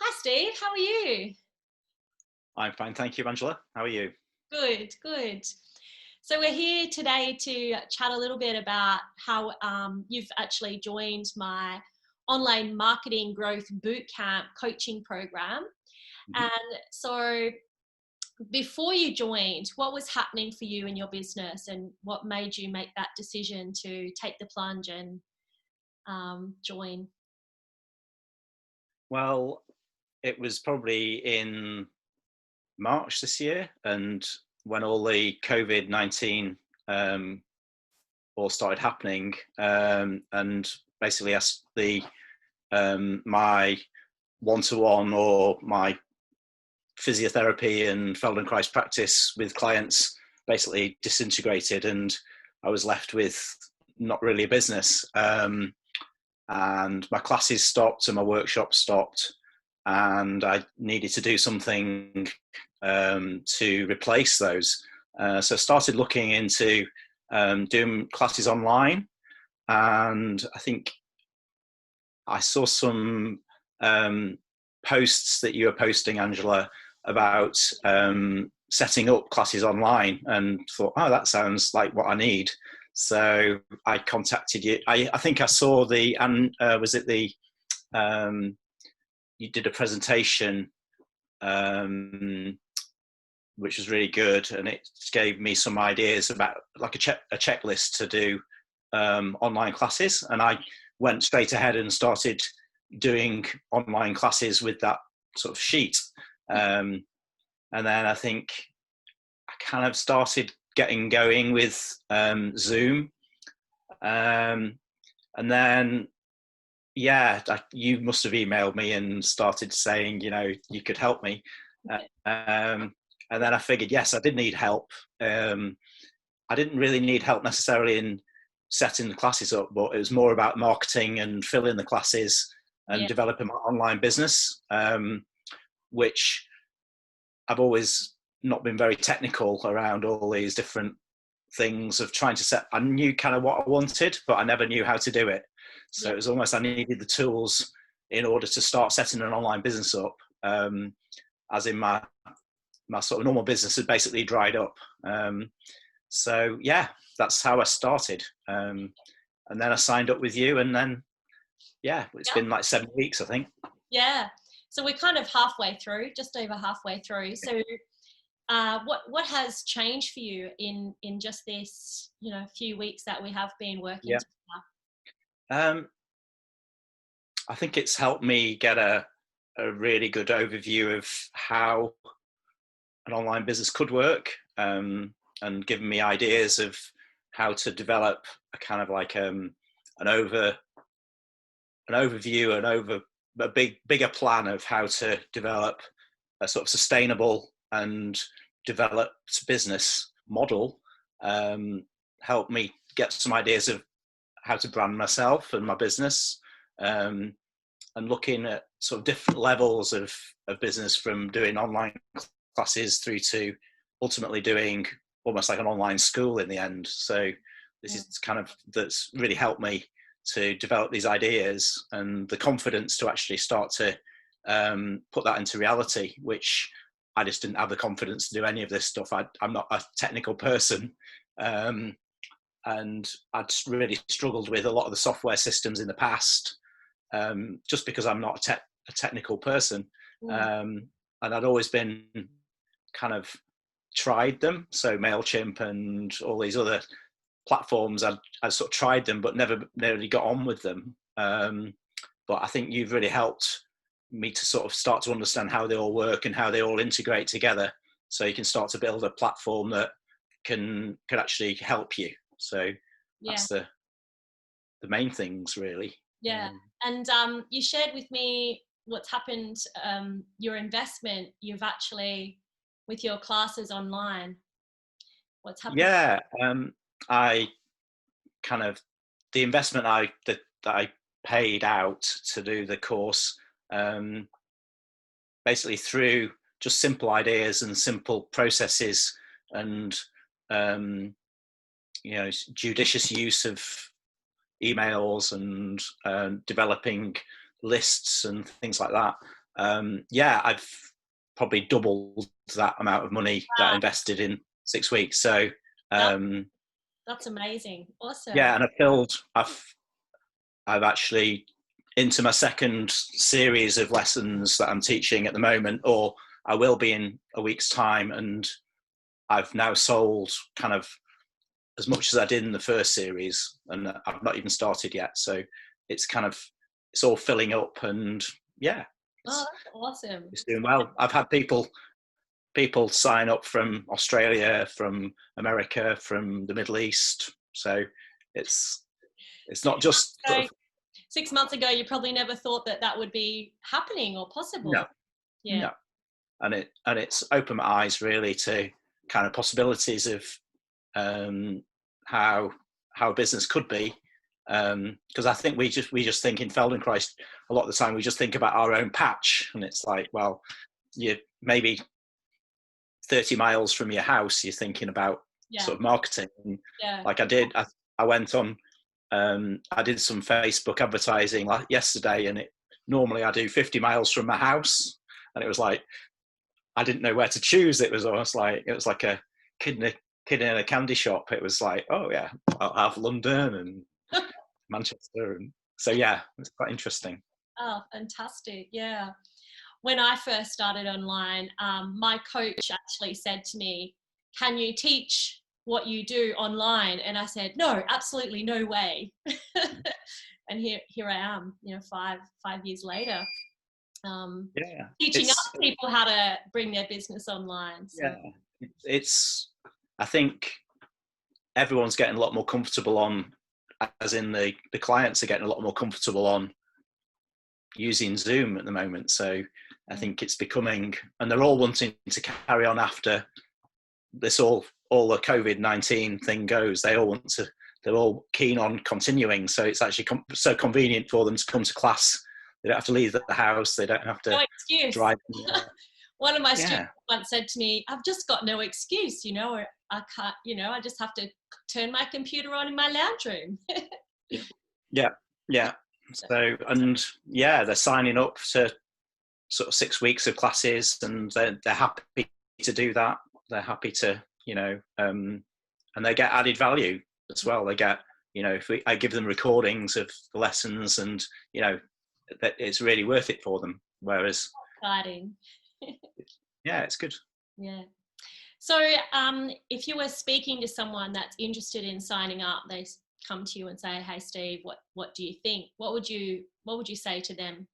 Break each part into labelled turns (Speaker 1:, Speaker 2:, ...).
Speaker 1: Hi Steve, how are you?
Speaker 2: I'm fine, thank you, Angela. How are you?
Speaker 1: Good, good. So we're here today to chat a little bit about how you've actually joined my Online Marketing Growth Bootcamp coaching program.
Speaker 2: Mhm.
Speaker 1: And so before you joined, what was happening for you in your business and what made you make that decision to take the plunge and join?
Speaker 2: Well, it was probably in March this year, and when all the COVID-19 um, all started happening, and basically asked my one-to-one or my physiotherapy and Feldenkrais practice with clients basically disintegrated, and I was left with not really a business. And my classes stopped and my workshop stopped, and I needed to do something to replace those. So I started looking into doing classes online, and I think I saw some posts that you were posting, Angela, about setting up classes online, and thought, oh, that sounds like what I need. So I contacted you. I think I saw the, and was it the, you did a presentation, um, which was really good, and it gave me some ideas about like a checklist to do online classes. And I went straight ahead and started doing online classes with that sort of sheet. Um, and then I think I kind of started getting going with Zoom. Um, and then, yeah, you must have emailed me and started saying, you could help me. Um, and then I figured, yes, I did need help. I didn't really need help necessarily in setting the classes up, but it was more about marketing and filling the classes and
Speaker 1: Yeah,
Speaker 2: developing my online business, which I've always not been very technical around all these different things of trying to set. I knew kind of what I wanted, but I never knew how to do it. So
Speaker 1: yeah,
Speaker 2: it was almost I needed the tools in order to start setting an online business up. As in my sort of normal business had basically dried up. So yeah, that's how I started. And then I signed up with you, and then yeah, it's
Speaker 1: yeah.
Speaker 2: been like 7 weeks, I think.
Speaker 1: Yeah. So we're kind of halfway through, just over halfway through. So what has changed for you in just this few weeks that we have been working
Speaker 2: Yeah.
Speaker 1: together?
Speaker 2: Um, I think it's helped me get a really good overview of how an online business could work, and given me ideas of how to develop a kind of like an overview, a bigger plan of how to develop a sort of sustainable and developed business model. Um, Help me get some ideas of how to brand myself and my business, um, and looking at sort of different levels of business, from doing online classes through to ultimately doing almost like an online school in the end. So this
Speaker 1: Mm.
Speaker 2: is kind of that's really helped me to develop these ideas and the confidence to actually start to put that into reality, which I just didn't have the confidence to do any of this stuff. I'm not a technical person, um, and I'd really struggled with a lot of the software systems in the past, just because I'm not a technical person.
Speaker 1: Mm.
Speaker 2: Um, and I'd always been kind of tried them. So MailChimp and all these other platforms, I sort of tried them, but never really got on with them. But I think you've really helped me to sort of start to understand how they all work and how they all integrate together. So you can start to build a platform that can actually help you. So
Speaker 1: Yeah,
Speaker 2: that's the main things really.
Speaker 1: yeah. And you shared with me what's happened, your investment you've actually with your classes online. What's happened?
Speaker 2: Yeah, I kind of the investment that I paid out to do the course, um, basically through just simple ideas and simple processes, and um, judicious use of emails and developing lists and things like that. yeah, I've probably doubled that amount of money that I
Speaker 1: Wow,
Speaker 2: invested in 6 weeks. So
Speaker 1: that,
Speaker 2: um,
Speaker 1: that's amazing. Awesome.
Speaker 2: yeah, and I've actually into my second series of lessons that I'm teaching at the moment, or I will be in a week's time, and I've now sold kind of as much as I did in the first series, and I've not even started yet. So it's kind of it's all filling up, and yeah,
Speaker 1: Oh,
Speaker 2: it's
Speaker 1: that's awesome.
Speaker 2: it's doing well. I've had people sign up from Australia, from America, from the Middle East. So it's not just sort
Speaker 1: So
Speaker 2: of
Speaker 1: 6 months ago, you probably never thought that that would be happening or
Speaker 2: no,
Speaker 1: possible. Yeah.
Speaker 2: no, and it's opened my eyes really to kind of possibilities of um, how how business could be. Because I think we just think in Feldenkrais a lot of the time we just think about our own patch, and it's like, well, you maybe 30 miles from your house, you're thinking about
Speaker 1: Yeah.
Speaker 2: sort of marketing. And
Speaker 1: Yeah.
Speaker 2: like I went on, I did some Facebook advertising like yesterday, and it normally I do 50 miles from my house, and it was like I didn't know where to choose. It was almost like it was like a kid in a kid in a candy shop. It was like, oh yeah, I'll have London and Manchester, and so yeah, it's quite interesting.
Speaker 1: Oh, fantastic. Yeah. When I first started online, my coach actually said to me, "Can you teach what you do online?" And I said, "No, absolutely no way." And here I am, 5 years later, um,
Speaker 2: Yeah,
Speaker 1: teaching
Speaker 2: it's
Speaker 1: other people how to bring their business online. So
Speaker 2: yeah, it's. I think everyone's getting a lot more comfortable on, as in the clients are getting a lot more comfortable on using Zoom at the moment. So I think it's becoming, and they're all wanting to carry on after this all the COVID-19 thing goes. They all want to. They're all keen on continuing. So it's actually so convenient for them to come to class. They don't have to leave the house. They don't have
Speaker 1: no
Speaker 2: to
Speaker 1: excuse.
Speaker 2: drive.
Speaker 1: One of my students
Speaker 2: Yeah,
Speaker 1: once said to me, "I've just got no excuse, or I can't, I just have to turn my computer on in my lounge room."
Speaker 2: yeah, yeah. So and yeah, they're signing up to sort of 6 weeks of classes, and they're happy to do that. They're happy to, and they get added value as well. They get, if I give them recordings of the lessons, and that it's really worth it for them. Whereas,
Speaker 1: Exciting.
Speaker 2: yeah, it's good.
Speaker 1: Yeah. So, if you were speaking to someone that's interested in signing up, they come to you and say, "Hey, Steve, what do you think?" What would you say to them?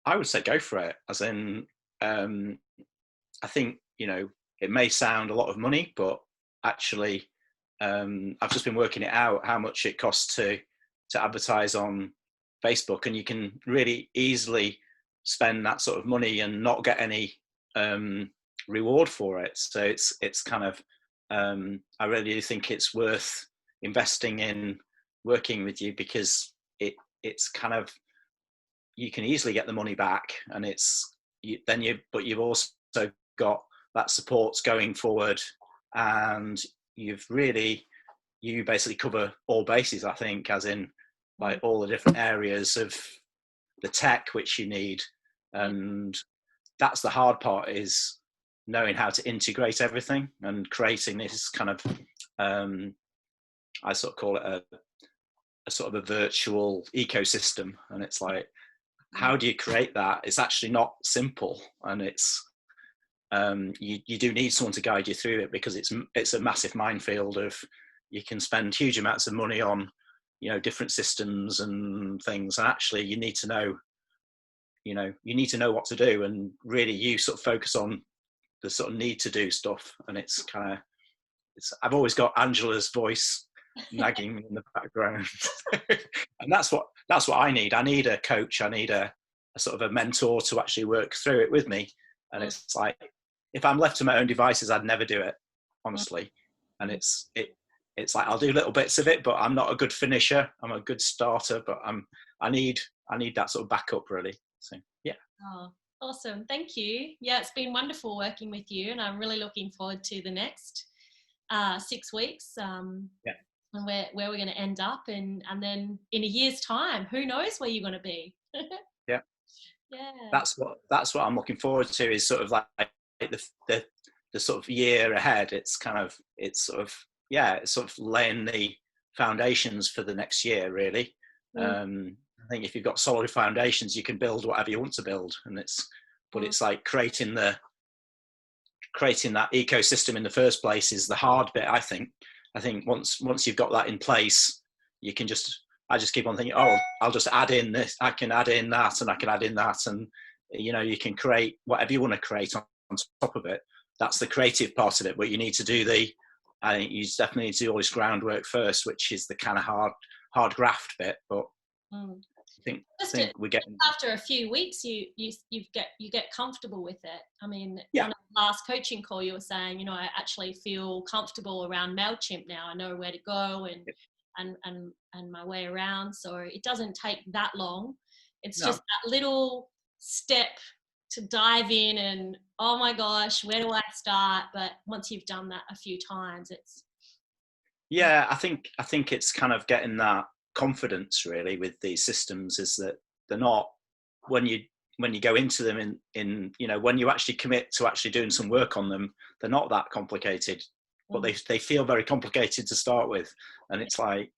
Speaker 2: I would say go for it. As in, I think it may sound a lot of money, but actually, I've just been working it out how much it costs to advertise on Facebook, and you can really easily spend that sort of money and not get any reward for it. So it's kind of I really think it's worth investing in working with you, because it's kind of you can easily get the money back, and but you've also got that support going forward, and you basically cover all bases, I think, as in like all the different areas of the tech which you need.
Speaker 1: Yeah.
Speaker 2: And that's the hard part, is knowing how to integrate everything and creating this kind of I sort of call it a sort of a virtual ecosystem. And it's like, how do you create that? It's actually not simple, and it's you do need someone to guide you through it, because it's a massive minefield of you can spend huge amounts of money on different systems and things, and actually you need to know what to do, and really you sort of focus on the sort of need to do stuff. And it's kind of I've always got Angela's voice nagging me in the background. And that's what I need. I need a coach. I need a sort of a mentor to actually work through it with me. And
Speaker 1: Mm,
Speaker 2: it's like, if I'm left to my own devices, I'd never do it,
Speaker 1: mm,
Speaker 2: honestly. And
Speaker 1: mm.
Speaker 2: it's like I'll do little bits of it, but I'm not a good finisher. I'm a good starter, but I need that sort of backup, really. So yeah.
Speaker 1: Oh, awesome. Thank you. Yeah, it's been wonderful working with you, and I'm really looking forward to the next 6 weeks,
Speaker 2: Yeah.
Speaker 1: and where we're going to end up, and then in a year's time, who knows where you're going to be.
Speaker 2: Yeah.
Speaker 1: Yeah.
Speaker 2: that's what I'm looking forward to, is sort of like the sort of year ahead. It's sort of, yeah, it's sort of laying the foundations for the next year, really.
Speaker 1: Mm,
Speaker 2: I think if you've got solid foundations, you can build whatever you want to build, but
Speaker 1: mm,
Speaker 2: it's like creating that ecosystem in the first place is the hard bit. I think once you've got that in place, you can I just keep on thinking, oh, I'll just add in this, I can add in that, and I can add in that, and you can create whatever you want to create on top of it. That's the creative part of it, but you need to do I think you definitely need to do all this groundwork first, which is the kind of hard graft bit. But
Speaker 1: mm.
Speaker 2: I
Speaker 1: Just
Speaker 2: think we're getting,
Speaker 1: after a few weeks, you get comfortable with it. I mean,
Speaker 2: yeah,
Speaker 1: on the last coaching call, you were saying, I actually feel comfortable around MailChimp now. I know where to go and my way around. So it doesn't take that long. It's
Speaker 2: no,
Speaker 1: just that little step to dive in and, oh my gosh, where do I start? But once you've done that a few times, it's
Speaker 2: yeah, I think it's kind of getting that confidence really with these systems, is that they're not, when you go into them in when you actually commit to actually doing some work on them, they're not that complicated, but
Speaker 1: mm,
Speaker 2: they feel very complicated to start with. And it's like,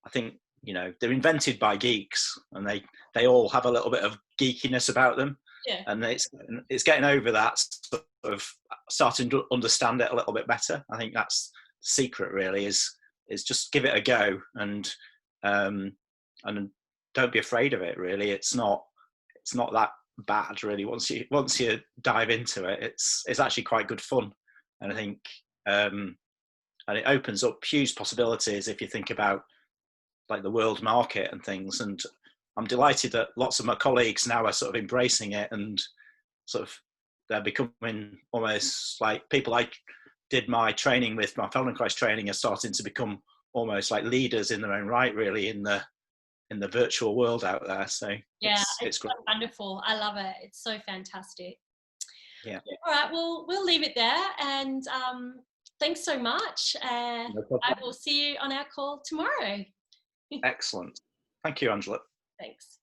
Speaker 2: I think they're invented by geeks, and they all have a little bit of geekiness about them,
Speaker 1: yeah.
Speaker 2: and it's getting over that, sort of starting to understand it a little bit better. I think that's the secret really, is just give it a go, um, and don't be afraid of it. Really, it's not that bad really. Once you dive into it, it's actually quite good fun, and I think and it opens up huge possibilities if you think about like the world market and things. And I'm delighted that lots of my colleagues now are sort of embracing it, and sort of they're becoming almost like people I did my training with, my Feldenkrais training, are starting to become almost like leaders in their own right, really, in the virtual world out there. So
Speaker 1: Yeah,
Speaker 2: it's
Speaker 1: it's so
Speaker 2: great.
Speaker 1: wonderful. I love it. It's so fantastic.
Speaker 2: Yeah,
Speaker 1: All right, well, we'll leave it there. And thanks so much.
Speaker 2: no
Speaker 1: I
Speaker 2: problem.
Speaker 1: will see you on our call tomorrow.
Speaker 2: Excellent. Thank you, Angela.
Speaker 1: Thanks.